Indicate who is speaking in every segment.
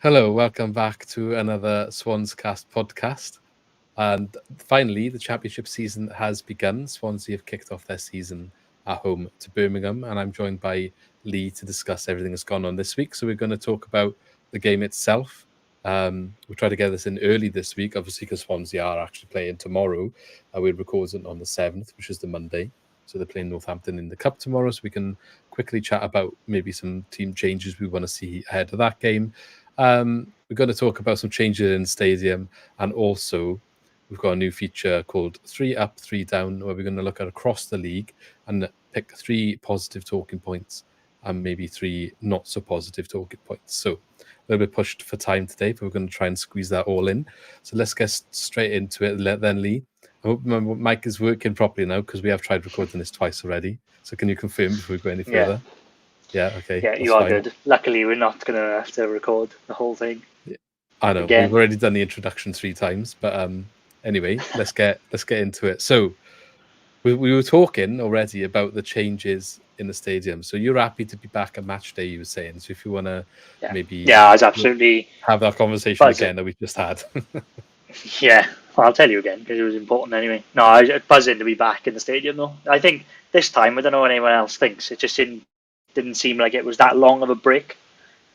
Speaker 1: Hello, welcome back to another SwansCast podcast. And finally, the championship season has begun. Swansea have kicked off their season at home to Birmingham, and I'm joined by Lee to discuss everything that's gone on this week. So we're going to talk about the game itself. We'll try to get this in early this week, obviously, because Swansea are actually playing tomorrow. We're recording on the 7th, which is the Monday. So they're playing Northampton in the Cup tomorrow. So we can quickly chat about maybe some team changes we want to see ahead of that game. We're going to talk about some changes in the stadium, and also we've got a new feature called 3 Up, 3 Down, where we're going to look at across the league and pick 3 positive talking points and maybe 3 not so positive talking points. So a little bit pushed for time today, but we're going to try and squeeze that all in. So let's get straight into it then, Lee. I hope my mic is working properly now, because we have tried recording this twice already. So can you confirm before we go any further? Yeah, okay.
Speaker 2: Yeah, you are good. Luckily, we're not going to have to record the whole thing.
Speaker 1: Yeah. I know, again. We've already done the introduction 3 times, but anyway, let's get into it. So we were talking already about the changes in the stadium. So you're happy to be back at match day, you were saying. So if you want to maybe
Speaker 2: I was absolutely
Speaker 1: have that conversation again that we just had.
Speaker 2: Yeah, well, I'll tell you again because it was important anyway. No, I was buzzing to be back in the stadium though. I think this time, I don't know what anyone else thinks, it just didn't seem like it was that long of a break.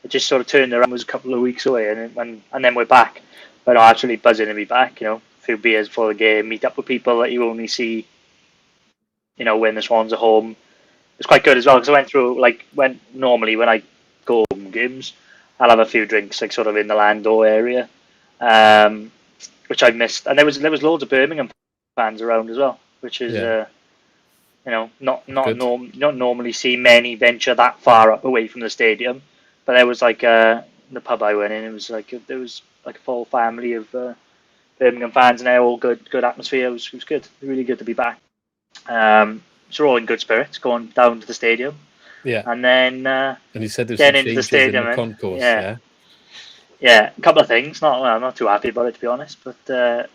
Speaker 2: It just sort of turned around, was a couple of weeks away, and then we're back. But I'm actually buzzing to be back, a few beers before the game, meet up with people that you only see, when the Swans are home. It's quite good as well, because I went through, normally when I go home games, I'll have a few drinks, sort of in the Lando area, which I missed. And there was loads of Birmingham fans around as well, which is, not normally see many venture that far away from the stadium. But there was the pub I went in. It was there was a full family of Birmingham fans, and they're all good atmosphere. It was good, really good to be back. So we're all in good spirits, going down to the stadium.
Speaker 1: Yeah,
Speaker 2: and then
Speaker 1: and you said there's some changes in the concourse.
Speaker 2: Yeah, a couple of things. I'm not too happy about it, to be honest. But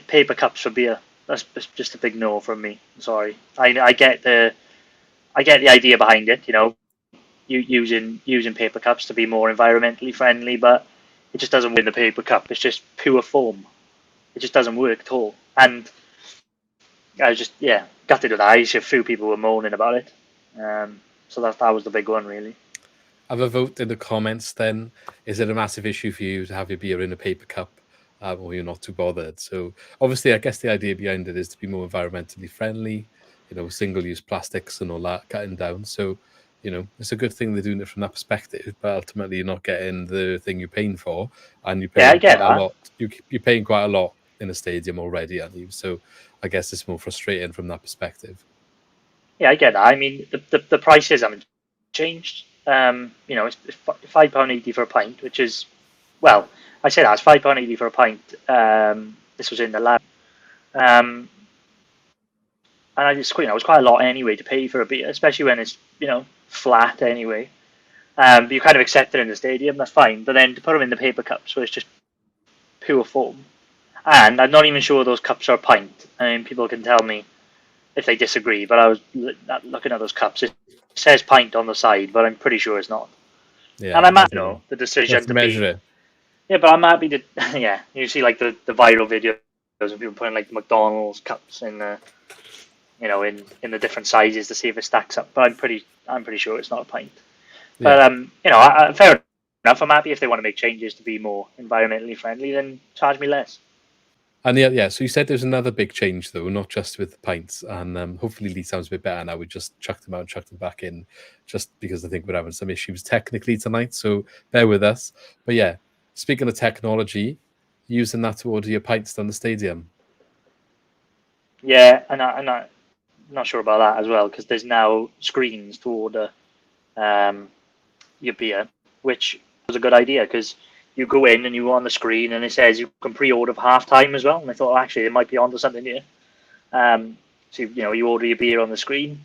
Speaker 2: paper cups for beer. That's just a big no from me. I'm sorry. I get the idea behind it. You using paper cups to be more environmentally friendly, but it just doesn't win the paper cup. It's just pure foam. It just doesn't work at all. And I was just gutted with that. A few people were moaning about it. So that was the big one, really.
Speaker 1: Have a vote in the comments then. Is it a massive issue for you to have your beer in a paper cup, or you're not too bothered? So obviously, I guess the idea behind it is to be more environmentally friendly, single-use plastics and all that, cutting down. So, it's a good thing they're doing it from that perspective, but ultimately you're not getting the thing you're paying for, and you're paying quite a lot. You're paying quite a lot in a stadium already, aren't you? So I guess it's more frustrating from that perspective.
Speaker 2: Yeah, I get that. I mean, the prices haven't changed. It's £5.80 for a pint, which is, well, I say that it's £5.80 for a pint. This was in the lab, and I just, it's quite a lot anyway to pay for a beer, especially when it's flat anyway. But you kind of accept it in the stadium, that's fine. But then to put them in the paper cups, where it's just pure foam, and I'm not even sure those cups are a pint. I mean, people can tell me if they disagree, but I was looking at those cups. It says pint on the side, but I'm pretty sure it's not. Yeah, and I'm happy, the decision to measure it. Yeah, but I'm happy to. Yeah, you see the viral videos of people putting McDonald's cups in the, in the different sizes to see if it stacks up. But I'm pretty sure it's not a pint. Yeah. But fair enough. I'm happy if they want to make changes to be more environmentally friendly, then charge me less.
Speaker 1: And so you said there's another big change, though, not just with the pints. And hopefully Lee sounds a bit better now. We just chucked them out and chucked them back in, just because I think we're having some issues technically tonight. So bear with us. But yeah, speaking of technology, using that to order your pints down the stadium.
Speaker 2: Yeah, and I'm not sure about that as well, because there's now screens to order your beer, which was a good idea, because you go in and you go on the screen and it says you can pre-order for half time as well. And I thought, actually, it might be onto something here. So you order your beer on the screen,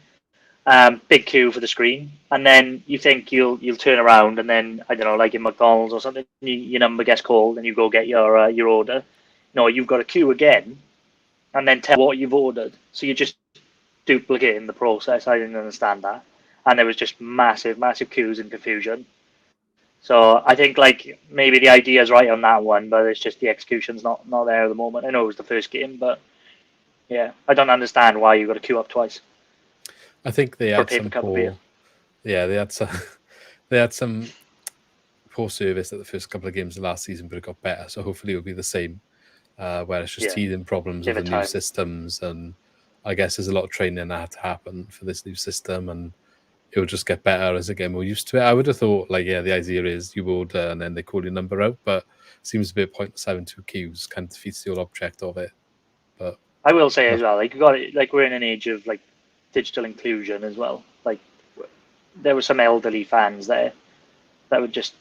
Speaker 2: big queue for the screen, and then you think you'll turn around, and then I don't know, like in McDonald's or something, your number gets called and you go get your order. No, you've got a queue again, and then tell what you've ordered. So you're just duplicating the process. I didn't understand that, and there was just massive queues and confusion. So I think like maybe the idea is right on that one, but it's just the execution's not there at the moment. I know it was the first game, but yeah, I don't understand why you got to queue up twice
Speaker 1: I think they
Speaker 2: for a
Speaker 1: had
Speaker 2: paper
Speaker 1: some
Speaker 2: cup of beer.
Speaker 1: poor. Yeah, they had some. They had some poor service at the first couple of games of last season, but it got better. So hopefully it'll be the same. Where it's just
Speaker 2: Yeah,
Speaker 1: teething problems with
Speaker 2: give
Speaker 1: the
Speaker 2: it
Speaker 1: new
Speaker 2: time.
Speaker 1: systems, and I guess there's a lot of training that had to happen for this new system, and it'll just get better as I get more used to it. I would have thought, like, yeah, the idea is you order and then they call your number out, but it seems a bit pointless having two queues. Kind of defeats the whole object of it. But
Speaker 2: I will say as well, like you got it, like we're in an age of like digital inclusion as well. Like there were some elderly fans there that would just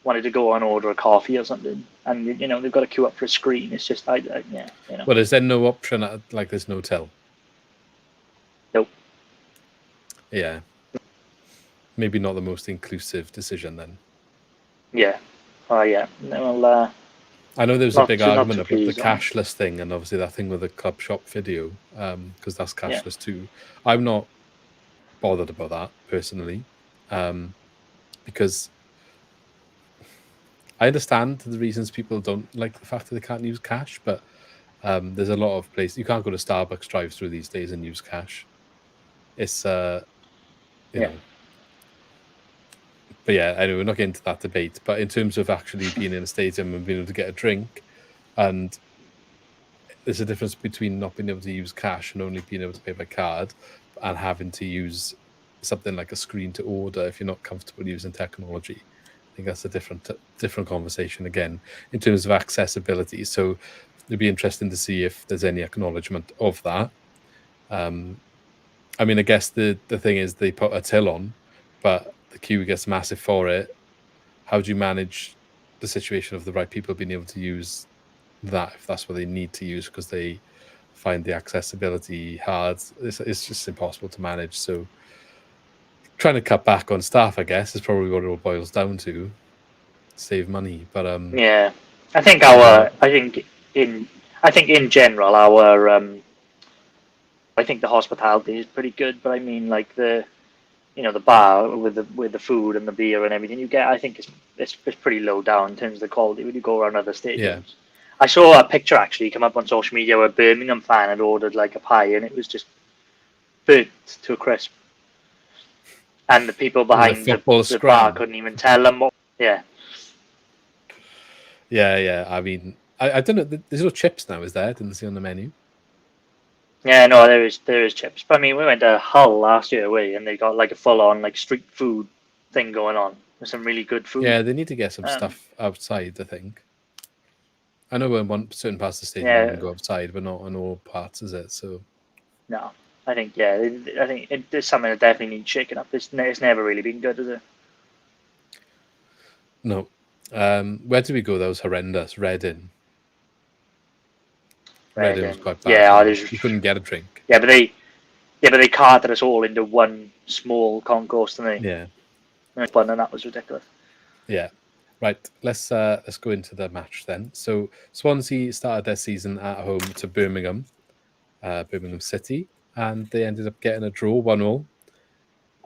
Speaker 2: wanted to go and order a coffee or something, and they've got to queue up for a screen. It's just yeah,
Speaker 1: well, is there no option like there's no tell?
Speaker 2: Nope.
Speaker 1: Yeah, maybe not the most inclusive decision then.
Speaker 2: Yeah. Oh yeah. Well,
Speaker 1: I know there was a big argument
Speaker 2: not
Speaker 1: about
Speaker 2: too
Speaker 1: the
Speaker 2: pleased on it.
Speaker 1: cashless thing, and obviously that thing with the club shop video, because that's
Speaker 2: Yeah.
Speaker 1: cashless too. I'm not bothered about that personally, because I understand the reasons people don't like the fact that they can't use cash, but there's a lot of places you can't go to Starbucks drive-through these days and use cash. It's you know, but yeah, anyway, we're not getting into that debate. But in terms of actually being in a stadium and being able to get a drink, and there's a difference between not being able to use cash and only being able to pay by card, and having to use something like a screen to order if you're not comfortable using technology. I think that's a different conversation again in terms of accessibility. So it'd be interesting to see if there's any acknowledgement of that. I mean, I guess the thing is they put a till on, but the queue gets massive for it. How do you manage the situation of the right people being able to use that if that's what they need to use because they find the accessibility hard? It's just impossible to manage. So trying to cut back on staff, I guess, is probably what it all boils down to. Save money, but
Speaker 2: yeah. I think in general I think the hospitality is pretty good, but I mean like the bar with the food and the beer and everything you get, I think it's pretty low down in terms of the quality when you go around other stadiums.
Speaker 1: Yeah.
Speaker 2: I saw a picture actually come up on social media where a Birmingham fan had ordered like a pie and it was just burnt to a crisp, and the people behind the bar couldn't even tell them what. Yeah.
Speaker 1: Yeah. I mean, I don't know. There's no chips now, is there? I didn't see on the menu.
Speaker 2: Yeah, no, there is chips. But I mean, we went to Hull last year away, and they got like a full on like street food thing going on with some really good food.
Speaker 1: Yeah, they need to get some stuff outside, I think. I know in certain parts of the stadium you can go outside, but not in all parts, is it? So
Speaker 2: no, I think it's something that definitely needs shaking up. It's never really been good, is it?
Speaker 1: No. Where did we go? That was horrendous. Reading was quite bad.
Speaker 2: Yeah,
Speaker 1: you couldn't get a drink.
Speaker 2: Yeah, but they carted us all into one small concourse, didn't they?
Speaker 1: Yeah.
Speaker 2: And that was ridiculous.
Speaker 1: Yeah. Right. Let's go into the match then. So Swansea started their season at home to Birmingham City, and they ended up getting a draw 1-1.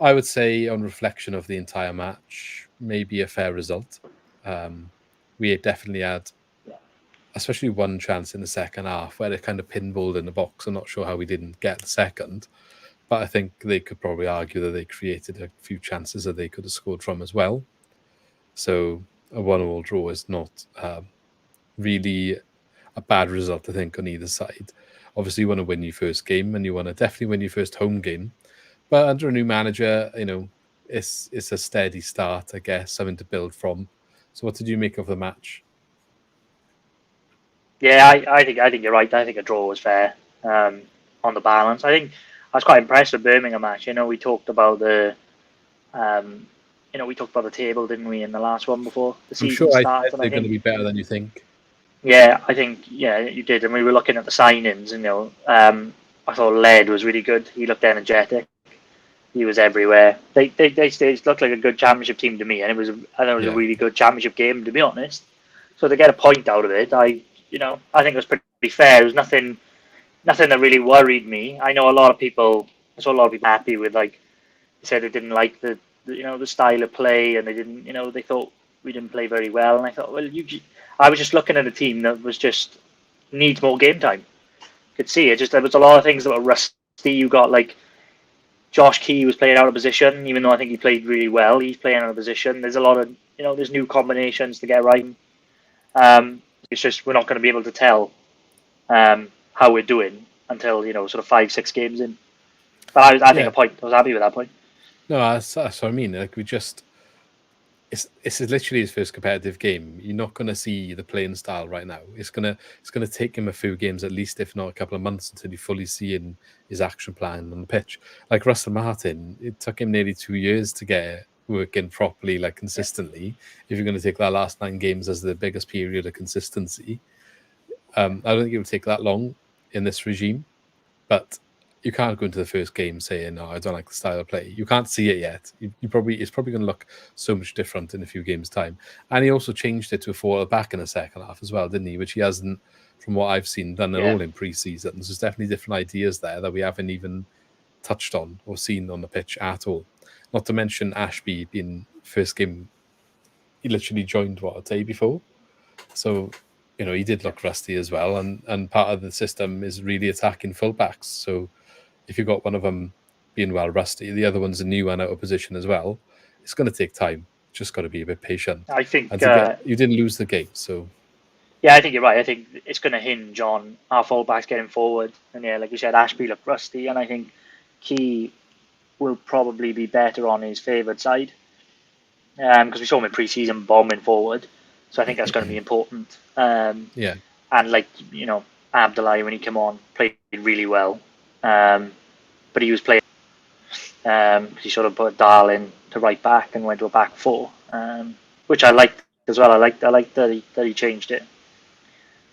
Speaker 1: I would say, on reflection of the entire match, maybe a fair result. We definitely had, especially one chance in the second half where they kind of pinballed in the box. I'm not sure how we didn't get the second, but I think they could probably argue that they created a few chances that they could have scored from as well. So a 1-1 draw is not really a bad result, I think, on either side. Obviously, you want to win your first game, and you want to definitely win your first home game. But under a new manager, it's a steady start, I guess, something to build from. So what did you make of the match?
Speaker 2: Yeah, I think you're right. I think a draw was fair on the balance. I think I was quite impressed with Birmingham match. We talked about the table, didn't we, in the last one before the season started?
Speaker 1: They're going to be better than you think.
Speaker 2: Yeah, I think you did. And we were looking at the signings, and I thought Led was really good. He looked energetic. He was everywhere. They looked like a good championship team to me, and I thought it was a really good championship game, to be honest. So to get a point out of it, I think it was pretty fair. There was nothing that really worried me. I saw a lot of people happy with, like, they said they didn't like the the style of play, and they didn't, they thought we didn't play very well. And I thought, well, I was just looking at a team that was just needs more game time. Could see it. Just there was a lot of things that were rusty. You got like Josh Key was playing out of position, even though I think he played really well. He's playing out of position. There's a lot of there's new combinations to get right. It's just we're not going to be able to tell how we're doing until sort of 5-6 games in. But I think a point. I was happy with that point.
Speaker 1: No, that's what I mean. Like it's literally his first competitive game. You're not going to see the playing style right now. It's gonna take him a few games at least, if not a couple of months, until you fully see in his action plan on the pitch. Like Russell Martin, it took him nearly 2 years to get working properly, like consistently. If you're going to take that last 9 games as the biggest period of consistency, I don't think it would take that long in this regime. But you can't go into the first game saying, "No, I don't like the style of play." You can't see it yet. It's probably going to look so much different in a few games' time. And he also changed it to a 4 back in the second half as well, didn't he? Which he hasn't, from what I've seen, done at all in pre-season. There's definitely different ideas there that we haven't even touched on or seen on the pitch at all. Not to mention Ashby being first game. He literally joined a day before, so he did look rusty as well. And part of the system is really attacking fullbacks. So if you've got one of them being well rusty, the other one's a new and out of position as well, it's going to take time. Just got to be a bit patient.
Speaker 2: I think
Speaker 1: you didn't lose the game, so
Speaker 2: yeah, I think you're right. I think it's going to hinge on our fullbacks getting forward, and like you said, Ashby looked rusty, and I think Key will probably be better on his favoured side because we saw him in pre-season bombing forward, so I think that's going to be important. And like Abdullahi, when he came on, played really well. But he was playing because he sort of put Dahl in to right back and went to a back 4, which I liked as well. I liked that he changed it.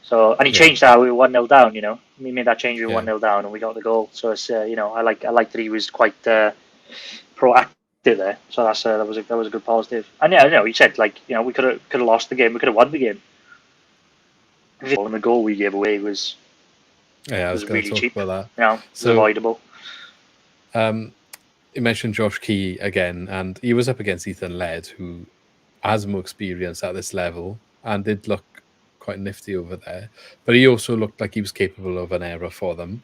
Speaker 2: So he changed that we were 1-0 down. He made that change. We were 1-0 down and we got the goal. So it's I like that he was quite proactive there. So that was a good positive. And he said we could have lost the game. We could have won the game. And the goal we gave away was.
Speaker 1: Yeah, I was going to talk
Speaker 2: cheap.
Speaker 1: about that.
Speaker 2: So avoidable.
Speaker 1: You mentioned Josh Key again, and he was up against Ethan Laird, who has more experience at this level and did look quite nifty over there. But he also looked like he was capable of an error for them,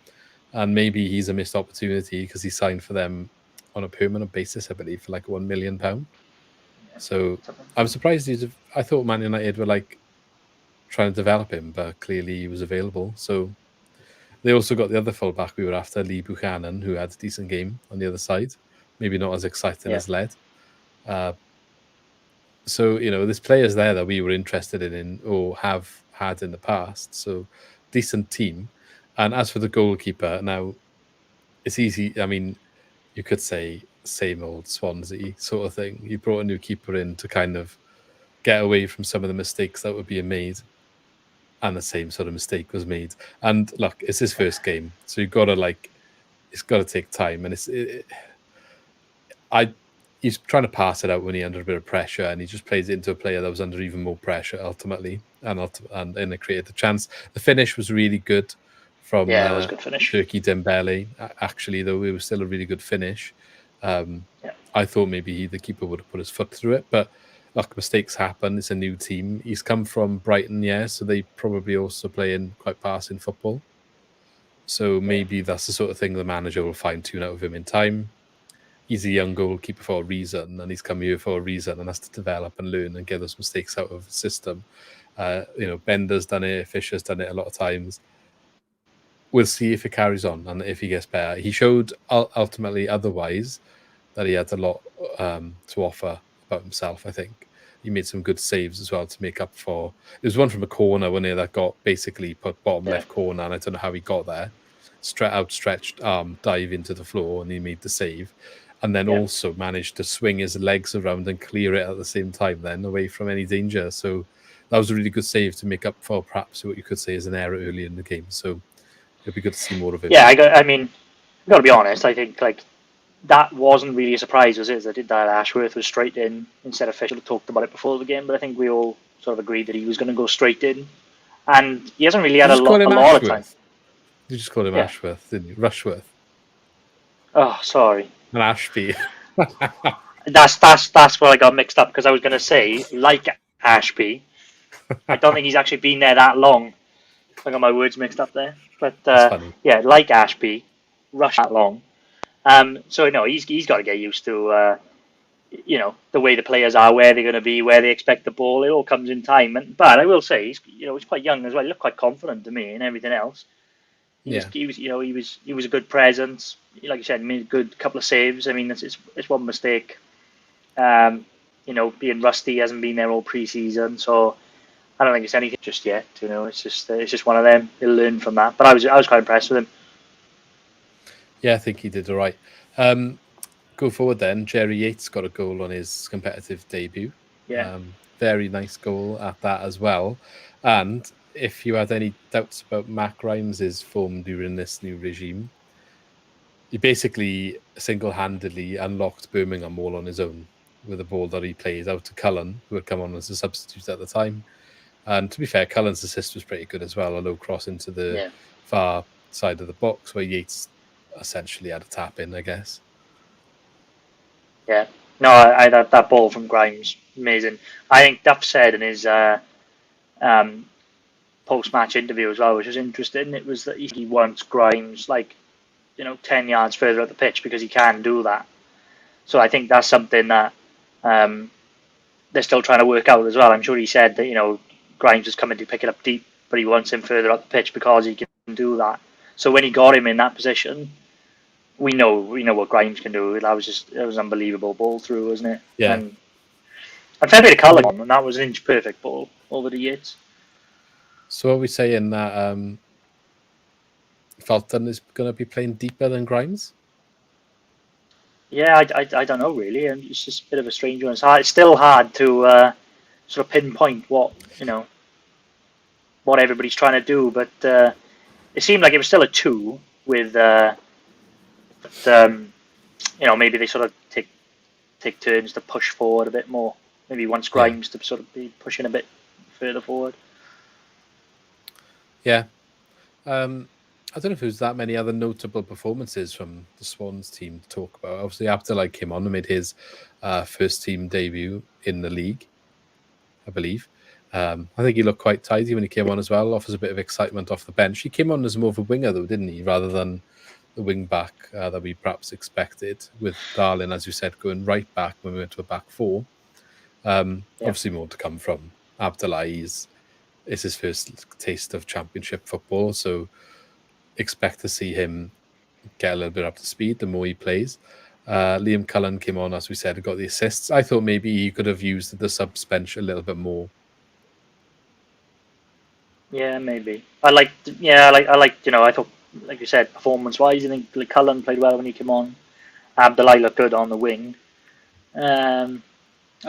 Speaker 1: and maybe he's a missed opportunity because he signed for them on a permanent basis, I believe, for like £1 million. So I'm surprised I thought Man United were trying to develop him, but clearly he was available. So. They also got the other fullback we were after, Lee Buchanan, who had a decent game on the other side. Maybe not as exciting as Led. So, there's players there that we were interested in or have had in the past. So, decent team. And as for the goalkeeper, now, it's easy. I mean, you could say same old Swansea sort of thing. You brought a new keeper in to kind of get away from some of the mistakes that were being made. And the same sort of mistake was made. And look, it's his first game, so you've got to it's got to take time. And he's trying to pass it out when he's under a bit of pressure, and he just plays it into a player that was under even more pressure ultimately, and it created the chance. The finish was really good from
Speaker 2: it was a good finish.
Speaker 1: Turkey Dembele. Actually, though, it was still a really good finish. I thought maybe the keeper would have put his foot through it, but. Look, mistakes happen. It's a new team. He's come from Brighton, so they probably also play in quite passing football. So maybe that's the sort of thing the manager will fine-tune out of him in time. He's a young goalkeeper for a reason, and he's come here for a reason, and has to develop and learn and get those mistakes out of the system. Bender's done it, Fisher's done it a lot of times. We'll see if it carries on and if he gets better. He showed ultimately otherwise that he had a lot to offer about himself. I think he made some good saves as well to make up for. There was one from a corner when that got basically put bottom left corner, and I don't know how he got there. Outstretched arm, dive into the floor, and he made the save, and then also managed to swing his legs around and clear it at the same time, then away from any danger. So that was a really good save to make up for perhaps what you could say is an error early in the game. So it'd be good to see more of him.
Speaker 2: Yeah, I mean, I've got to be honest. I think that wasn't really a surprise, was it? That Ashworth was straight in instead of Fisher. We talked about it before the game, but I think we all sort of agreed that he was going to go straight in. And he hasn't really had a lot of time.
Speaker 1: You just called him Ashworth, didn't you? Rushworth.
Speaker 2: Oh, sorry.
Speaker 1: And Ashby.
Speaker 2: That's where I got mixed up, because I was going to say, like Ashby, I don't think he's actually been there that long. I got my words mixed up there. But
Speaker 1: That's funny.
Speaker 2: yeah, like Ashby, rush that long. So no, he's got to get used to the way the players are, where they're going to be, where they expect the ball. It all comes in time. But I will say, he's quite young as well. He looked quite confident to me and everything else.
Speaker 1: Yeah.
Speaker 2: He was a good presence. Like you said, made a good couple of saves. I mean, it's one mistake. Being rusty, hasn't been there all pre-season, so I don't think it's anything just yet. It's just one of them. He'll learn from that. But I was quite impressed with him.
Speaker 1: Yeah, I think he did all right. Go forward then. Jerry Yates got a goal on his competitive debut.
Speaker 2: Yeah.
Speaker 1: Very nice goal at that as well. And if you had any doubts about Mac Grimes' form during this new regime, he basically single-handedly unlocked Birmingham all on his own with a ball that he played out to Cullen, who had come on as a substitute at the time. And to be fair, Cullen's assist was pretty good as well, a low cross into the far side of the box where Yates essentially had a tap in, I guess.
Speaker 2: Yeah. No, I that ball from Grimes, amazing. I think Duff said in his post-match interview as well, which was interesting. It was that he wants Grimes 10 yards further up the pitch, because he can do that. So I think that's something that they're still trying to work out as well. I'm sure he said that Grimes is coming to pick it up deep, but he wants him further up the pitch because he can do that. So when he got him in that position, we know what Grimes can do. It was an unbelievable ball through, wasn't it?
Speaker 1: Yeah.
Speaker 2: And fair bit of colour on, and that was an inch perfect ball over the Yates.
Speaker 1: So are we saying that Felton is going to be playing deeper than Grimes?
Speaker 2: Yeah, I don't know really, and it's just a bit of a strange one. It's still hard to sort of pinpoint what everybody's trying to do, but it seemed like it was still a 2 with maybe they sort of take turns to push forward a bit more. Maybe wants Grimes to sort of be pushing a bit further forward.
Speaker 1: Yeah. I don't know if there's that many other notable performances from the Swans team to talk about. Obviously, Abdullah came on and made his first team debut in the league, I believe. I think he looked quite tidy when he came on as well, offers a bit of excitement off the bench. He came on as more of a winger, though, didn't he, rather than the wing back that we perhaps expected, with Darlin, as you said, going right back when we went to a back 4. Obviously, more to come from Abdullah. It's his first taste of championship football, so expect to see him get a little bit up to speed the more he plays. Liam Cullen came on, as we said, got the assists. I thought maybe he could have used the subs bench a little bit more.
Speaker 2: Yeah, maybe. I thought, like you said, performance-wise, I think Cullen played well when he came on. Abdullah looked good on the wing. I'm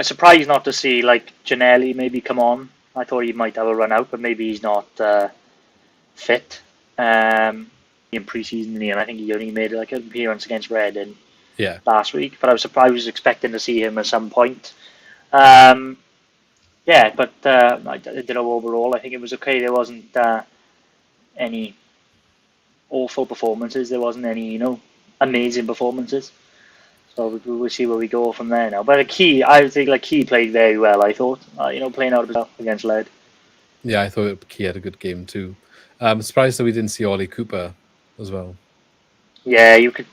Speaker 2: surprised not to see Janelli maybe come on. I thought he might have a run out, but maybe he's not fit. In pre-season, and I think he only made an appearance against Reading last week. But I was expecting to see him at some point. But overall, I think it was okay. There wasn't any awful performances. There wasn't any amazing performances. So we'll see where we go from there now. But I think Key played very well. I thought playing out of himself against Lead.
Speaker 1: Yeah, I thought Key had a good game too. I'm surprised that we didn't see Ollie Cooper as well.
Speaker 2: Yeah, you could,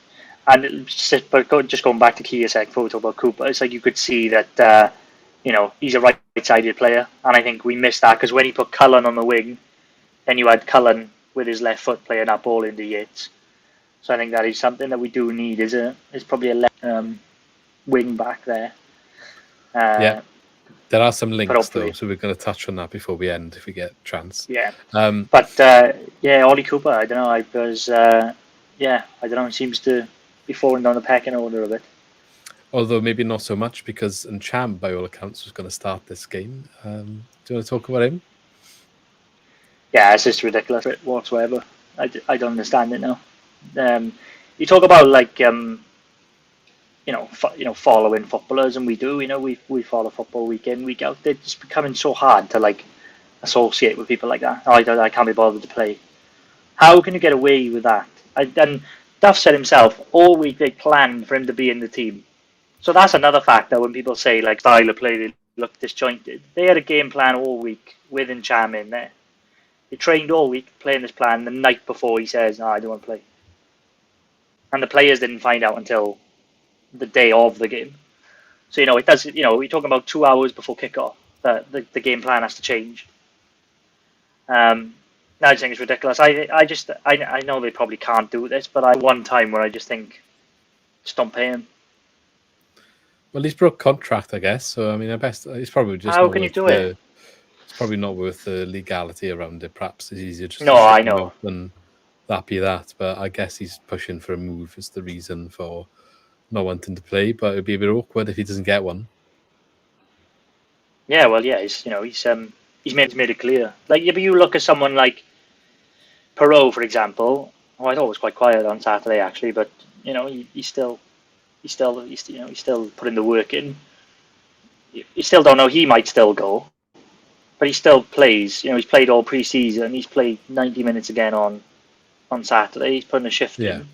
Speaker 2: but just going back to Key a sec before we talk about Cooper, it's like you could see that he's a right-sided player, and I think we missed that because when he put Cullen on the wing, then you had Cullen with his left foot playing that ball into Yates. So I think that is something that we do need. Is probably a left wing back there.
Speaker 1: There are some links though, so we're going to touch on that before we end if we get a chance.
Speaker 2: Yeah. Ollie Cooper, I don't know. I don't know. He seems to be falling down the pecking order a bit.
Speaker 1: Although maybe not so much because Ncham, by all accounts, was going to start this game. Do you want to talk about him?
Speaker 2: Yeah, it's just ridiculous whatsoever. I don't understand it now. You talk about following footballers, and we do. We follow football week in, week out. They're just becoming so hard to associate with people like that. I can't be bothered to play. How can you get away with that? And Duff said himself all week they planned for him to be in the team. So that's another factor when people say like style of play, they look disjointed. They had a game plan all week with Encham in there. They trained all week playing this plan. The night before he says, "No, I don't want to play," and the players didn't find out until the day of the game. So it does. We're talking about 2 hours before kickoff. The game plan has to change. I just think it's ridiculous. I know they probably can't do this, but I one time where I just think, just don't pay him.
Speaker 1: Well, he's broke contract, I guess. So I mean, he's probably just.
Speaker 2: How can you do it?
Speaker 1: It's probably not worth the legality around it. Perhaps it's easier just
Speaker 2: No,
Speaker 1: to
Speaker 2: I
Speaker 1: ship him
Speaker 2: know.
Speaker 1: out than that be that. But I guess he's pushing for a move is the reason for not wanting to play. But it'd be a bit awkward if he doesn't get one.
Speaker 2: Yeah, well, yeah, he's made it clear. Like, but you look at someone like Perot, for example. Oh, I thought it was quite quiet on Saturday actually, but he's still putting the work in. You still don't know, he might still go, but he still plays. He's played all pre-season. He's played 90 minutes again on Saturday. He's putting a shift in.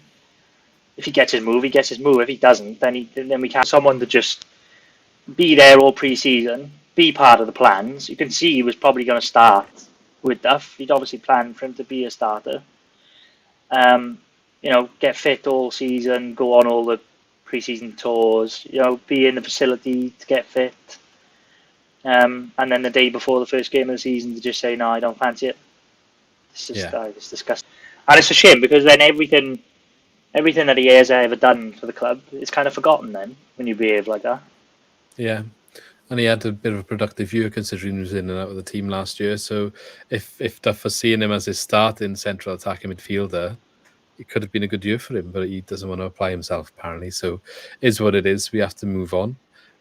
Speaker 2: If he gets his move, he gets his move. If he doesn't, then we can't. Someone to just be there all pre-season, be part of the plans. You can see he was probably going to start with Duff. He'd obviously planned for him to be a starter. Get fit all season, go on all the pre-season tours. Be in the facility to get fit. And then the day before the first game of the season to just say, no, I don't fancy it. It's just it's disgusting. And it's a shame because then everything that he has ever done for the club is kind of forgotten then when you behave like that.
Speaker 1: Yeah. And he had a bit of a productive year considering he was in and out of the team last year. So if Duff was seeing him as his starting central attacking midfielder, it could have been a good year for him, but he doesn't want to apply himself apparently. So is what it is. We have to move on.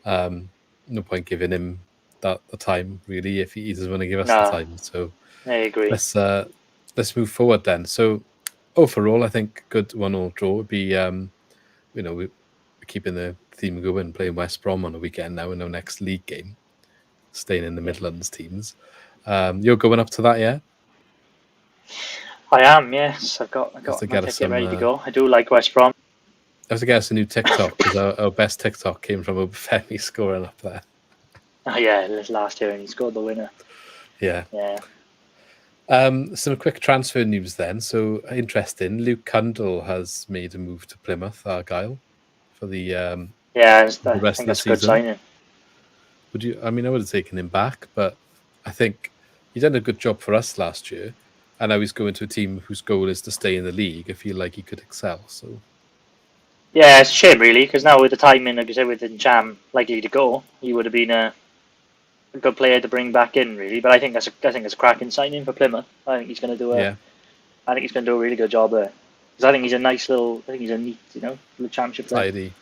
Speaker 1: No point giving him the time really if he doesn't want to give us the time. So
Speaker 2: I agree.
Speaker 1: Let's move forward then. So overall, I think good 1-1 draw would be. We're keeping the theme going, playing West Brom on the weekend now in our next league game, staying in the Midlands teams. You're going up to that, yeah?
Speaker 2: I am, yes. I've got my ticket ready to go. I do like West Brom.
Speaker 1: I have to get us a new TikTok because our best TikTok came from Obafemi scoring up there.
Speaker 2: Oh yeah, it was last year and he scored the winner.
Speaker 1: Yeah.
Speaker 2: Yeah.
Speaker 1: Some quick transfer news then. So interesting. Luke Cundle has made a move to Plymouth, Argyle, for the
Speaker 2: I
Speaker 1: the rest
Speaker 2: think
Speaker 1: of the
Speaker 2: that's a good
Speaker 1: season.
Speaker 2: signing.
Speaker 1: Would you? I mean, I would have taken him back, but I think he done a good job for us last year, and now he's going to a team whose goal is to stay in the league. I feel like he could excel. So
Speaker 2: yeah, it's a shame really because now with the timing, like you said, with Encham likely to go, he would have been a good player to bring back in really. But I think that's a cracking signing for Plymouth. I think he's going to do I think he's going to do a really good job there. Because I think he's a nice little. I think he's a neat, little championship player.
Speaker 1: tidy.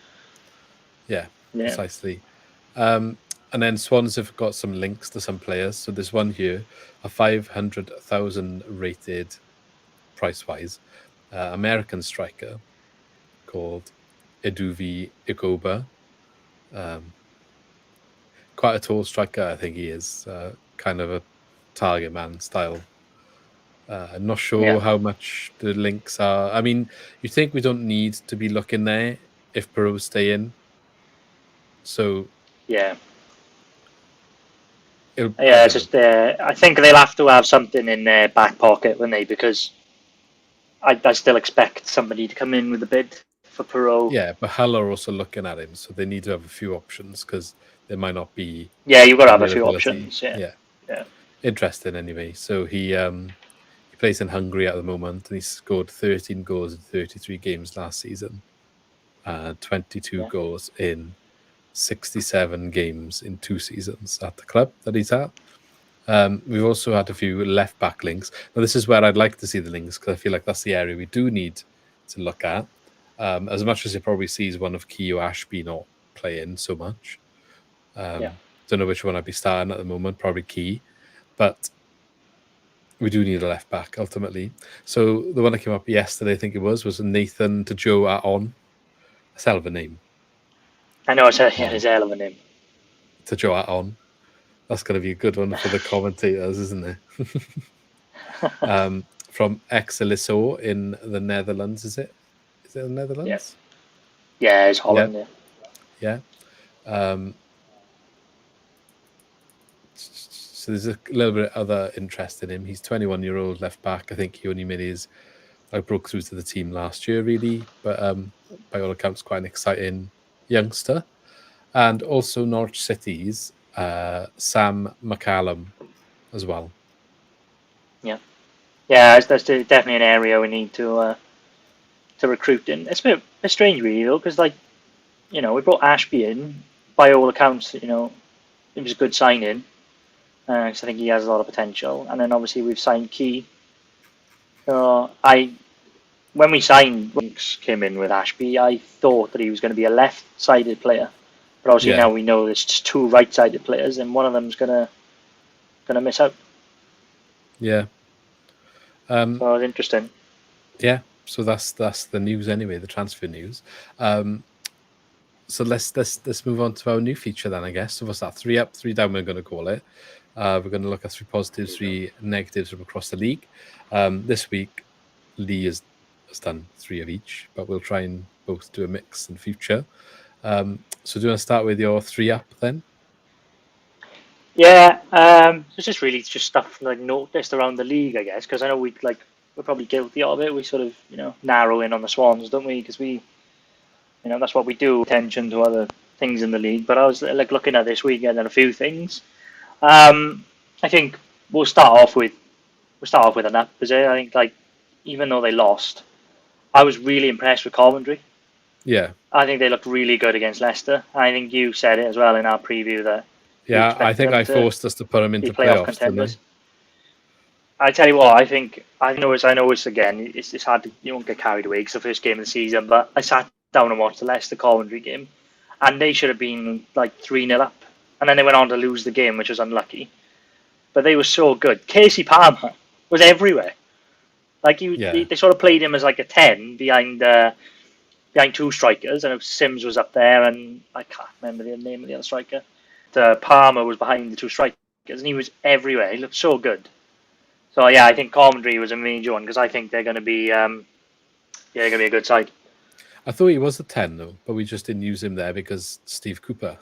Speaker 1: Yeah, precisely. And then Swans have got some links to some players. So there's one here, a 500,000 rated price-wise American striker called Eduvi Igoba. Quite a tall striker, I think he is. Kind of a target man style. I'm not sure how much the links are. I mean, you think we don't need to be looking there if Perot stay in. So
Speaker 2: it's just I think they'll have to have something in their back pocket, won't they? Because I still expect somebody to come in with a bid for Perot.
Speaker 1: Yeah, but Hull are also looking at him, so they need to have a few options because there might not be.
Speaker 2: Yeah, you've got to have a few options. Yeah.
Speaker 1: Interesting anyway. So he plays in Hungary at the moment, and he scored 13 goals in 33 games last season, 22 goals in 67 games in 2 seasons at the club that he's at. We've also had a few left back links. Now, this is where I'd like to see the links because I feel like that's the area we do need to look at. As much as it probably sees one of Key or Ashby not playing so much. Don't know which one I'd be starting at the moment, probably Key. But we do need a left back ultimately. So the one that came up yesterday, I think it was Nathan to Joe On. That's a hell of a name.
Speaker 2: I know it's a hell of a name.
Speaker 1: To Joe On. That's going to be a good one for the commentators, isn't it? From Excelsior in the Netherlands, is it? Is it the Netherlands?
Speaker 2: Yeah, it's Holland.
Speaker 1: yeah. So there's a little bit of other interest in him. He's 21-year-old left back. I think he only made his broke through to the team last year, really. But by all accounts, quite an exciting youngster. And also Norwich City's Sam McCallum as well.
Speaker 2: Yeah, that's definitely an area we need to recruit in. It's a bit strange, really, though, because we brought Ashby in. By all accounts, it was a good signing. Because I think he has a lot of potential. And then obviously we've signed Key. So when we signed Winks came in with Ashby, I thought that he was going to be a left-sided player. But obviously now we know there's just two right-sided players, and one of them's gonna miss out.
Speaker 1: Yeah.
Speaker 2: So it was interesting.
Speaker 1: Yeah. So that's the news anyway, the transfer news. So let's move on to our new feature then, I guess. So what's that? 3 up, 3 down. We're going to call it. We're going to look at 3 positives, 3 negatives from across the league. This week, Lee has done 3 of each, but we'll try and both do a mix in future. So do you want to start with your 3 up then?
Speaker 2: Yeah, it's just stuff noticed around the league, I guess, because I know we're probably guilty of it. We sort of narrow in on the Swans, don't we? Because we, that's what we do. Attention to other things in the league. But I was looking at this weekend and a few things. I think we'll start off with an up. I think even though they lost, I was really impressed with Coventry.
Speaker 1: Yeah,
Speaker 2: I think they looked really good against Leicester. I think you said it as well in our preview that.
Speaker 1: Yeah, I think I forced us to put them into playoff contenders.
Speaker 2: I tell you what, I know it's again, it's hard to, you won't get carried away because the first game of the season, but I sat down and watched the Leicester Coventry game, and they should have been 3-0 up, and then they went on to lose the game, which was unlucky. But they were so good. Casey Palmer was everywhere. They sort of played him as a 10 behind 2 strikers, and Sims was up there, and I can't remember the name of the other striker. Palmer was behind the 2 strikers, and he was everywhere. He looked so good. So yeah, I think Coventry was a major one because I think they're going to be, they're going to be a good side.
Speaker 1: I thought he was a 10 though, but we just didn't use him there because Steve Cooper.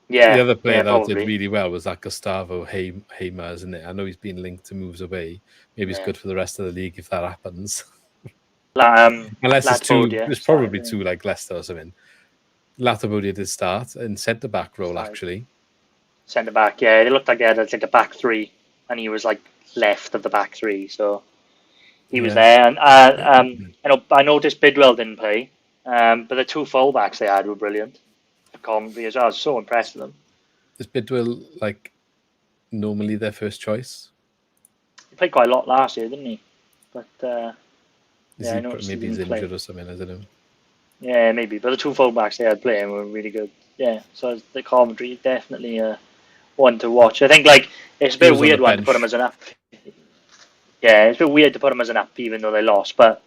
Speaker 2: Yeah,
Speaker 1: the other player that did really well was that Gustavo Hamer, isn't it? I know he's been linked to moves away. Maybe it's good for the rest of the league if that happens.
Speaker 2: Unless
Speaker 1: it's 2, there's probably 2 like Leicester or something. Latabodia did start in centre back role actually.
Speaker 2: Centre back, yeah. It looked like they had a back 3, and he was left of the back 3, so he was there. And I noticed Bidwell didn't play, but the 2 fullbacks they had were brilliant. Coventry as well. I was so impressed with them.
Speaker 1: Is Bidwell normally their first choice?
Speaker 2: He played quite a lot last year, didn't he? But
Speaker 1: maybe he's injured or something. I don't know.
Speaker 2: Yeah, maybe. But the 2 fullbacks they had playing were really good. Yeah, so the Coventry definitely one to watch. I think it's a bit weird one to put them as an up. Yeah, it's a bit weird to put them as an up even though they lost, but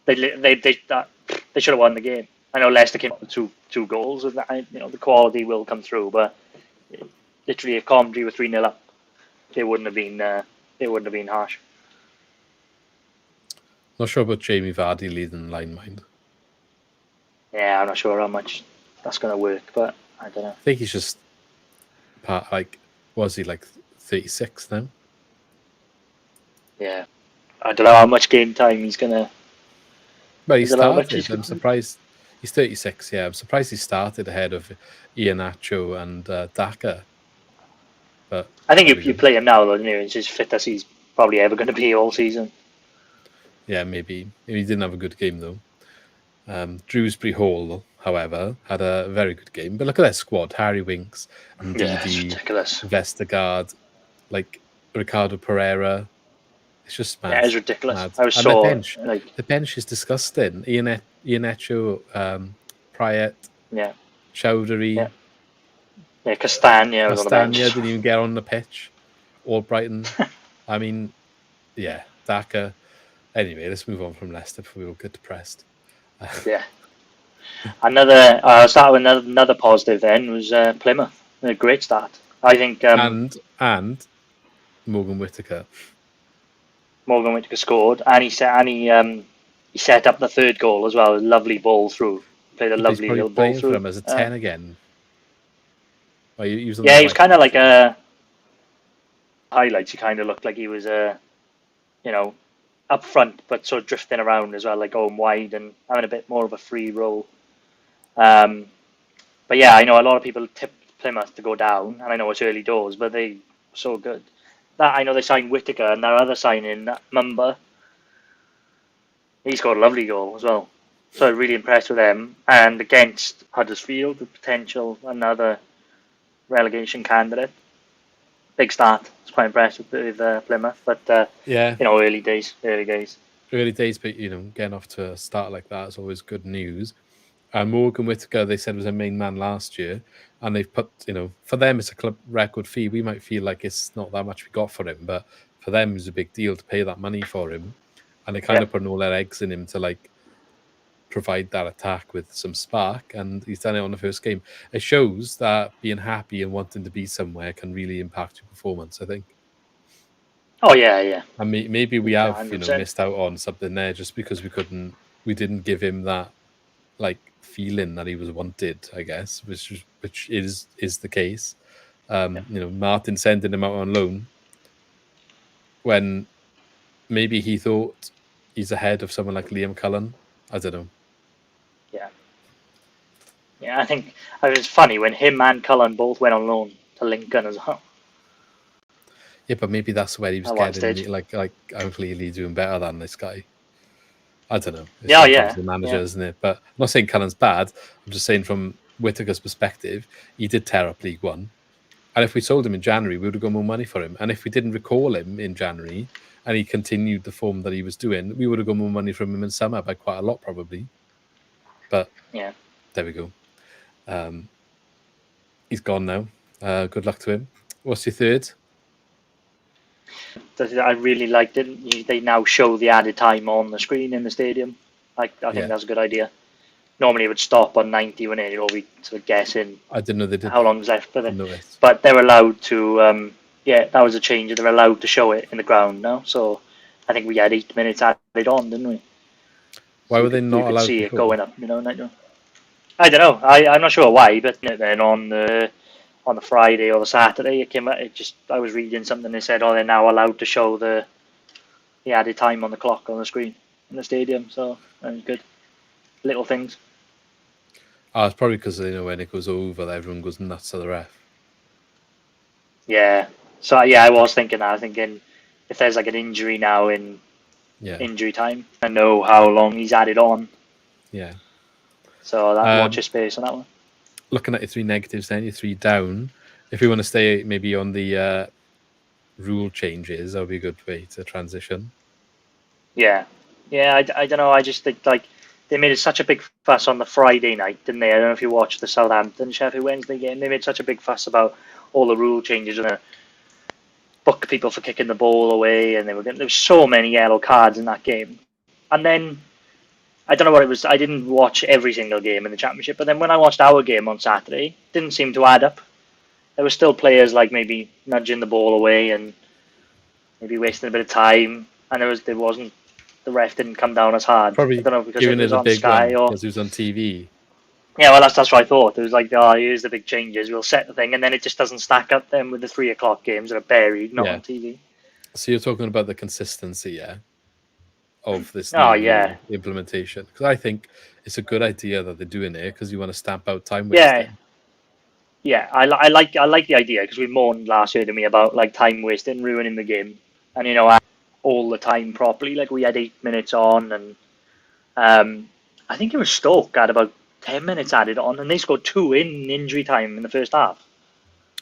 Speaker 2: they should have won the game. I know Leicester came up with two goals, and the quality will come through. But literally, if Coventry were 3-0 up, they wouldn't have been harsh.
Speaker 1: Not sure about Jamie Vardy leading the line, mind.
Speaker 2: Yeah, I'm not sure how much that's going to work, but I don't know.
Speaker 1: I think he's just was he 36 now?
Speaker 2: Yeah, I don't know how much game time he's going to.
Speaker 1: Well, he started. I'm surprised. He's 36, yeah. I'm surprised he started ahead of Iheanacho and Daka. But
Speaker 2: I think if you play him now, though, it's as fit as he's probably ever going to be all season.
Speaker 1: Yeah, maybe. He didn't have a good game, though. Drewsbury Hall, however, had a very good game. But look at that squad. Harry Winks, Ndidi, Vestergaard, Ricardo Pereira. It's just mad.
Speaker 2: Yeah, it's ridiculous.
Speaker 1: Mad.
Speaker 2: I was
Speaker 1: and
Speaker 2: so...
Speaker 1: The bench is disgusting. Iheanacho, Prayet, Chowdhury.
Speaker 2: Yeah, Castagna was on the bench.
Speaker 1: Castagna didn't even get on the pitch. Albrighton. I mean, yeah, Daka. Anyway, let's move on from Leicester before we all get depressed.
Speaker 2: Yeah. I'll start with another positive then, was Plymouth. A great start. I think...
Speaker 1: and Morgan Whittaker.
Speaker 2: Morgan Whittaker scored, and he set up the 3rd goal as well. A lovely ball through. played a
Speaker 1: He's
Speaker 2: lovely
Speaker 1: probably
Speaker 2: little ball
Speaker 1: playing for
Speaker 2: through.
Speaker 1: him as a 10 again. Oh, he was on
Speaker 2: Yeah,
Speaker 1: the
Speaker 2: he was
Speaker 1: right.
Speaker 2: kind of like a highlights. He kind of looked like he was you know, up front, but sort of drifting around as well, like going wide and having a bit more of a free role. But yeah, I know a lot of people tipped Plymouth to go down, and I know it's early doors, but they were so good. That I know they signed Whittaker, and their other signing, Mumba, he scored a lovely goal as well. So I'm really impressed with them. And against Huddersfield, the potential another relegation candidate. Big start. I was quite impressed with Plymouth, but
Speaker 1: Yeah,
Speaker 2: early days, early days.
Speaker 1: early days, but getting off to a start like that is always good news. And Morgan Whittaker, they said, was a main man last year, and they've put, for them it's a club record fee. We might feel like it's not that much we got for him, but for them it's a big deal to pay that money for him, and they kind of putting all their eggs in him to like provide that attack with some spark, and he's done it on the first game. It shows that being happy and wanting to be somewhere can really impact your performance, I think.
Speaker 2: Oh yeah.
Speaker 1: And maybe we have,
Speaker 2: 100%.
Speaker 1: missed out on something there just because we didn't give him that like feeling that he was wanted, I guess, which is the case. Martin sending him out on loan when maybe he thought he's ahead of someone like Liam Cullen. I don't know.
Speaker 2: Yeah, I think it was funny when him and Cullen both went on loan to Lincoln as well.
Speaker 1: Yeah, but maybe that's where he was
Speaker 2: At one
Speaker 1: getting
Speaker 2: stage.
Speaker 1: like I'm clearly doing better than this guy. I don't know. It's
Speaker 2: Yeah,
Speaker 1: sometimes the manager,
Speaker 2: yeah.
Speaker 1: isn't it? But I'm not saying Cullen's bad. I'm just saying from Whittaker's perspective, he did tear up League One. And if we sold him in January, we would have got more money for him. And if we didn't recall him in January and he continued the form that he was doing, we would have got more money from him in summer by quite a lot, probably. But
Speaker 2: Yeah,
Speaker 1: there we go. He's gone now. Good luck to him. What's your third?
Speaker 2: I really liked it. They now show the added time on the screen in the stadium. I think that's a good idea. Normally it would stop on 90 when you'd all be sort of guessing
Speaker 1: I didn't know they did
Speaker 2: how long's left. But they're allowed to, that was a change. They're allowed to show it in the ground now. So I think we had 8 minutes added on, didn't we?
Speaker 1: Why were they not allowed to
Speaker 2: see it going up, I don't know. I'm not sure why, but then on the Friday or the Saturday, it came out. I was reading something. They said, "Oh, they're now allowed to show the added time on the clock on the screen in the stadium." So that was good. Little things.
Speaker 1: It's probably because when it goes over, everyone goes nuts at the ref.
Speaker 2: Yeah. So yeah, I was thinking that. I was thinking if there's like an injury now in injury time, I know how long he's added on.
Speaker 1: Yeah.
Speaker 2: So that watch your space on that one.
Speaker 1: Looking at your three negatives, then your three down. If we want to stay maybe on the rule changes, that would be a good way to transition.
Speaker 2: Yeah, I don't know. I just think like they made such a big fuss on the Friday night, didn't they? I don't know if you watched the Southampton Sheffield Wednesday game. They made such a big fuss about all the rule changes and book people for kicking the ball away, and there was so many yellow cards in that game. And then I don't know what it was. I didn't watch every single game in the Championship, but then when I watched our game on Saturday, it didn't seem to add up. There were still players like maybe nudging the ball away and maybe wasting a bit of time, and the ref didn't come down as hard.
Speaker 1: Probably
Speaker 2: I don't know because
Speaker 1: giving
Speaker 2: it was
Speaker 1: a
Speaker 2: on
Speaker 1: big
Speaker 2: Sky or
Speaker 1: because it was on TV.
Speaker 2: Yeah, well, that's what I thought. It was like, here's the big changes. We'll set the thing, and then it just doesn't stack up then with the 3 o'clock games that are buried, not on TV.
Speaker 1: So you're talking about the consistency, of this implementation, because I think it's a good idea that they're doing it because you want to stamp out time wasting.
Speaker 2: Yeah, I like the idea because we moaned last year, didn't we, about like time wasting, ruining the game, and all the time properly. Like we had 8 minutes on, and I think it was Stoke had about 10 minutes added on, and they scored 2 in injury time in the first half.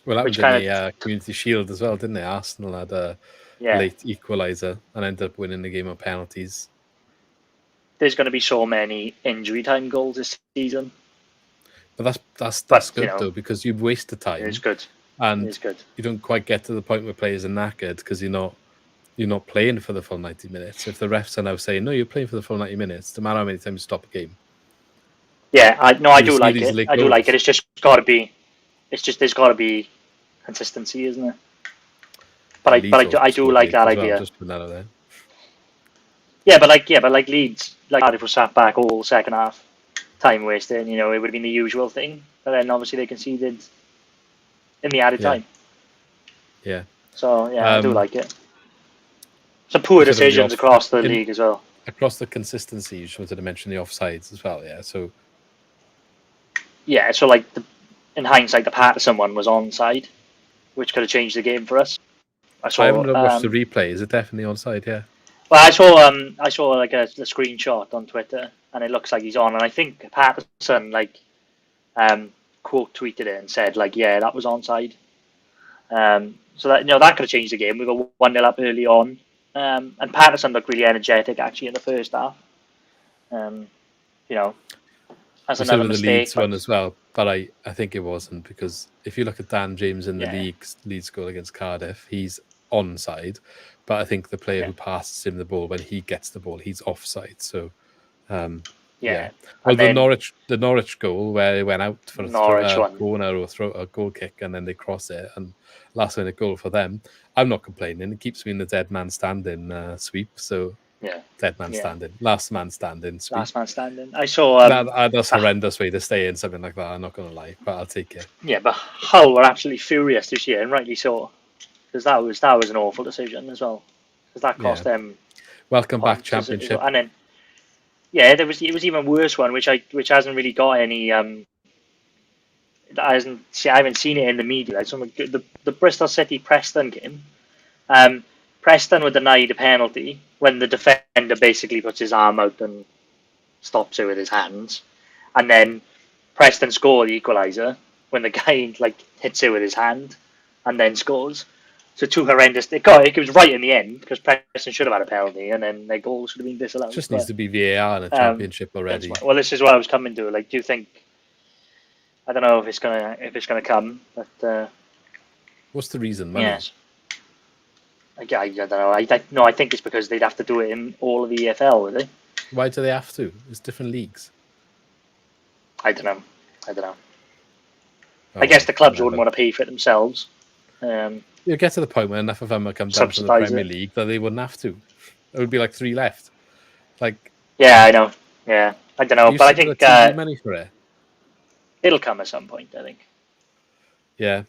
Speaker 1: Well, that was in the Community Shield as well, didn't they? Arsenal had a late equaliser and ended up winning the game on penalties.
Speaker 2: There's going to be so many injury time goals this season.
Speaker 1: But that's good though, because you've wasted time.
Speaker 2: It's good.
Speaker 1: And
Speaker 2: it's good.
Speaker 1: You don't quite get to the point where players are knackered because you're not playing for the full 90 minutes. If the refs are now saying, no, you're playing for the full 90 minutes, no matter how many times you stop a game.
Speaker 2: Yeah, I do like it. I do like it. It's just got to be. It's just there's got to be consistency, isn't it? But I do like that idea.
Speaker 1: Just put that out there.
Speaker 2: Yeah, but like Leeds, like if we sat back all second half. time wasting. You know, it would have been the usual thing, but then obviously they conceded in the added time.
Speaker 1: Yeah.
Speaker 2: So yeah, I do like it. Some poor
Speaker 1: You said of the
Speaker 2: decisions across the league as well.
Speaker 1: Across the consistency, you just wanted to mention the offsides as well. Yeah. So
Speaker 2: Yeah, so like in hindsight, the Patterson one was onside, which could have changed the game for us.
Speaker 1: I haven't watched the replay. Is it definitely onside? Yeah.
Speaker 2: Well, I saw like a screenshot on Twitter, and it looks like he's on. And I think Patterson quote tweeted it and said like, yeah, that was onside. So that that could have changed the game. We were 1-0 up early on, and Patterson looked really energetic actually in the first half. As another mistake.
Speaker 1: The Leeds one as well, but I think it wasn't, because if you look at Dan James in the Leeds goal against Cardiff, he's onside, but I think the player who passes him the ball, when he gets the ball, he's offside. So Well, the Norwich goal where it went out for a corner or a goal kick, and then they cross it, and last minute goal for them. I'm not complaining. It keeps me in the dead man standing sweep. So dead man standing, last man standing sweep.
Speaker 2: Last man standing. I saw
Speaker 1: that's a horrendous way to stay in something like that. I'm not going to lie, but I'll take it.
Speaker 2: Yeah, but Hull were absolutely furious this year, and rightly so, because that was an awful decision as well, because that cost them.
Speaker 1: Welcome back Championship,
Speaker 2: and then. Yeah, it was even worse one, which hasn't really got any. I haven't seen it in the media. It's on the Bristol City Preston game. Preston were denied a penalty when the defender basically puts his arm out and stops it with his hands, and then Preston score the equaliser when the guy hits it with his hand and then scores. So two horrendous. It was right in the end, because Preston should have had a penalty, and then their goal should have been disallowed.
Speaker 1: It just needs to be VAR in a championship already.
Speaker 2: Well, this is what I was coming to. Do you think? I don't know if it's gonna come, but
Speaker 1: what's the reason? Money?
Speaker 2: Yes. I don't know. I think it's because they'd have to do it in all of the EFL, would they?
Speaker 1: Why do they have to? It's different leagues.
Speaker 2: I don't know. I guess the clubs wouldn't want to pay for it themselves.
Speaker 1: You get to the point where enough of them come down from the Premier League that they wouldn't have to. There would be 3 left.
Speaker 2: Yeah, I know. Yeah, I don't know, but I think
Speaker 1: money for it.
Speaker 2: It'll come at some point, I think.
Speaker 1: Yeah,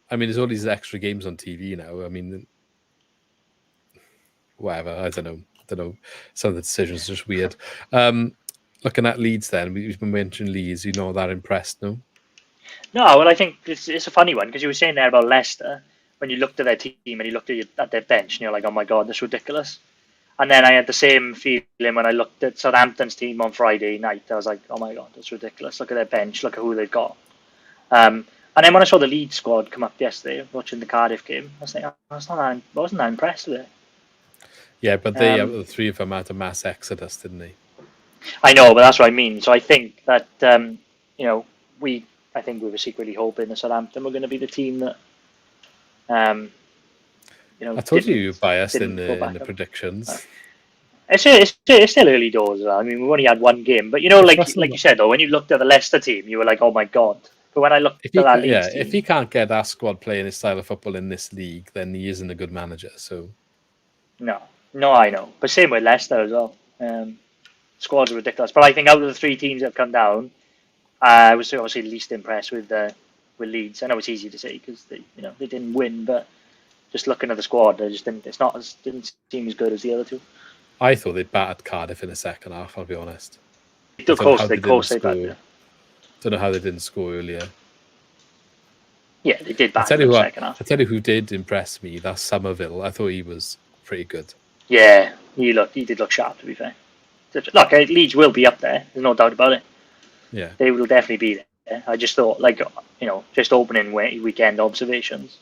Speaker 1: I mean, there's all these extra games on TV now. I mean, whatever. I don't know. Some of the decisions are just weird. Looking at Leeds, then we've been mentioning Leeds. You're not that impressed, no?
Speaker 2: No, well, I think it's a funny one, because you were saying there about Leicester, when you looked at their team and you looked at their bench, and you're like, oh my God, that's ridiculous. And then I had the same feeling when I looked at Southampton's team on Friday night. I was like, oh my God, that's ridiculous. Look at their bench. Look at who they've got. And then when I saw the Leeds squad come up yesterday, watching the Cardiff game, I was like, I wasn't that impressed with it.
Speaker 1: Yeah, but the 3 of them had a mass exodus, didn't they?
Speaker 2: I know, but that's what I mean. So I think that, I think we were secretly hoping that Southampton were going to be the team that,
Speaker 1: I told you were biased in the predictions.
Speaker 2: It's still early doors. I mean, we've only had one game, but like you said though, when you looked at the Leicester team, you were like, oh my God. But when I looked at that Leeds team,
Speaker 1: if he can't get that squad playing his style of football in this league, then he isn't a good manager. So
Speaker 2: no, I know, but same with Leicester as well. Squads are ridiculous, but I think out of the 3 teams that have come down, I was obviously least impressed with Leeds. I know it's easy to say because they didn't win, but just looking at the squad, I just didn't seem as good as the other 2.
Speaker 1: I thought they battered Cardiff in the second half. I'll be honest.
Speaker 2: Of course they battered.
Speaker 1: Don't know how they didn't score earlier.
Speaker 2: Yeah, they did batter in the second half.
Speaker 1: I tell you who did impress me. That's Somerville. I thought he was pretty good.
Speaker 2: Yeah, he did look sharp, to be fair. Look, Leeds will be up there. There's no doubt about it.
Speaker 1: Yeah,
Speaker 2: they will definitely be there. I just thought, just opening weekend observations.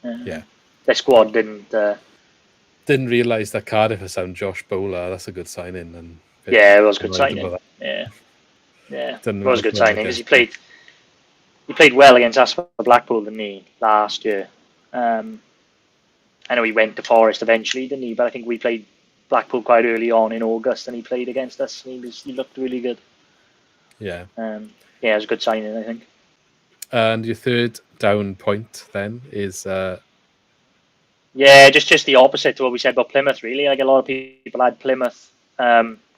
Speaker 2: Their squad
Speaker 1: didn't realise that Cardiff has signed Josh Bowler. That's a good signing. And
Speaker 2: it was a good signing. Yeah, it was a good signing because he played well against us for Blackpool, didn't he, last year? I know he went to Forest eventually, didn't he? But I think we played Blackpool quite early on in August, and he played against us. And he looked really good.
Speaker 1: Yeah.
Speaker 2: It was a good signing, I think.
Speaker 1: And your third down point then is
Speaker 2: just the opposite to what we said about Plymouth, really. Like a lot of people had Plymouth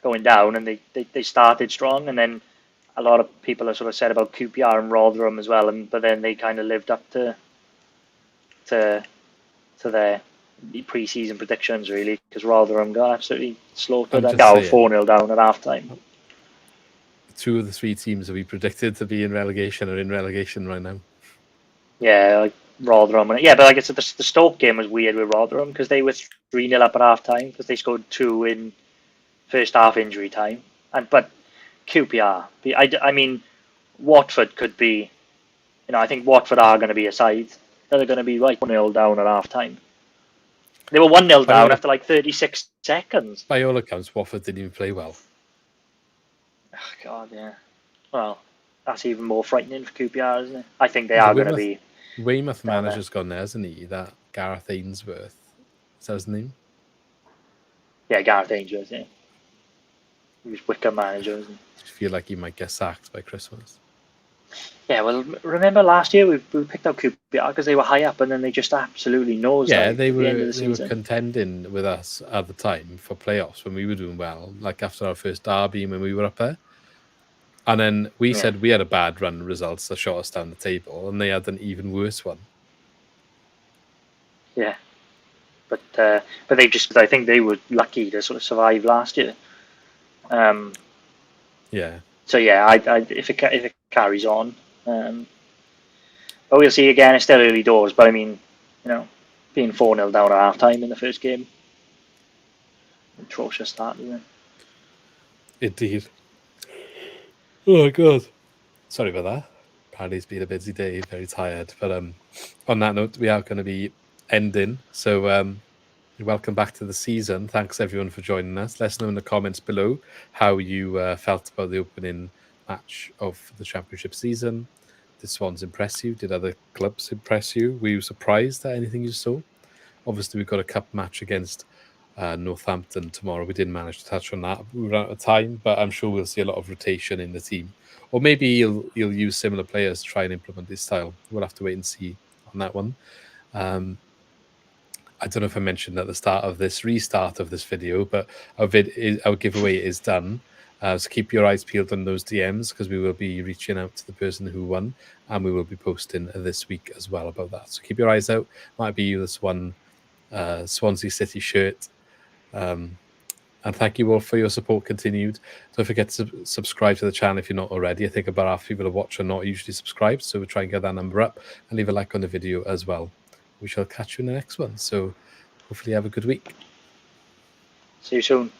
Speaker 2: going down, and they started strong, and then a lot of people have sort of said about QPR and Rotherham as well, but then they kind of lived up to their pre-season predictions, really, because Rotherham got absolutely slaughtered and got 4-0 down at half time.
Speaker 1: 2 of the 3 teams that we predicted to be in relegation are in relegation right now.
Speaker 2: Yeah, like Rotherham. Yeah, but I guess the Stoke game was weird with Rotherham because they were 3-0 up at half time because they scored 2 in first half injury time. But QPR, I mean, Watford could be, I think Watford are going to be a side that are going to be like 1-0 down at half time. They were 1-0 down after like 36 seconds.
Speaker 1: By all accounts, Watford didn't even play well.
Speaker 2: Oh, God, yeah. Well, that's even more frightening for QPR, isn't it? I think they are going to be.
Speaker 1: Weymouth manager's gone there, hasn't he? That Gareth Ainsworth. Is that his name?
Speaker 2: Yeah, Gareth Ainsworth, yeah. He was Wicker manager, isn't he?
Speaker 1: I feel like he might get sacked by Christmas.
Speaker 2: Yeah, well, remember last year we picked out QPR because they were high up and then they just absolutely nosedived.
Speaker 1: Yeah, they were contending with us at the time for playoffs when we were doing well, like after our first derby when we were up there. And then we said we had a bad run of results that shot us down the table, and they had an even worse one.
Speaker 2: Yeah, but they just, I think they were lucky to sort of survive last year.
Speaker 1: Yeah.
Speaker 2: So yeah, if it carries on, but we'll see. Again, it's still early doors, but I mean, being 4-0 down at half time in the first game, atrocious start, isn't it?
Speaker 1: Indeed. Oh God. Sorry about that. Apparently it's been a busy day, very tired. But on that note, we are going to be ending. So welcome back to the season. Thanks everyone for joining us. Let us know in the comments below how you felt about the opening match of the championship season. Did Swans impress you? Did other clubs impress you? Were you surprised at anything you saw? Obviously, we've got a cup match against Northampton tomorrow. We didn't manage to touch on that. We ran out of time, but I'm sure we'll see a lot of rotation in the team. Or maybe you'll use similar players to try and implement this style. We'll have to wait and see on that one. I don't know if I mentioned at the start of this restart of this video, but our giveaway is done. So keep your eyes peeled on those DMs because we will be reaching out to the person who won, and we will be posting this week as well about that. So keep your eyes out. Might be you this one Swansea City shirt. And thank you all for your support continued. Don't forget to subscribe to the channel if you're not already. I think about half people who watch are not usually subscribed, so we'll try and get that number up and leave a like on the video as well. We shall catch you in the next one. So hopefully have a good week.
Speaker 2: See you soon.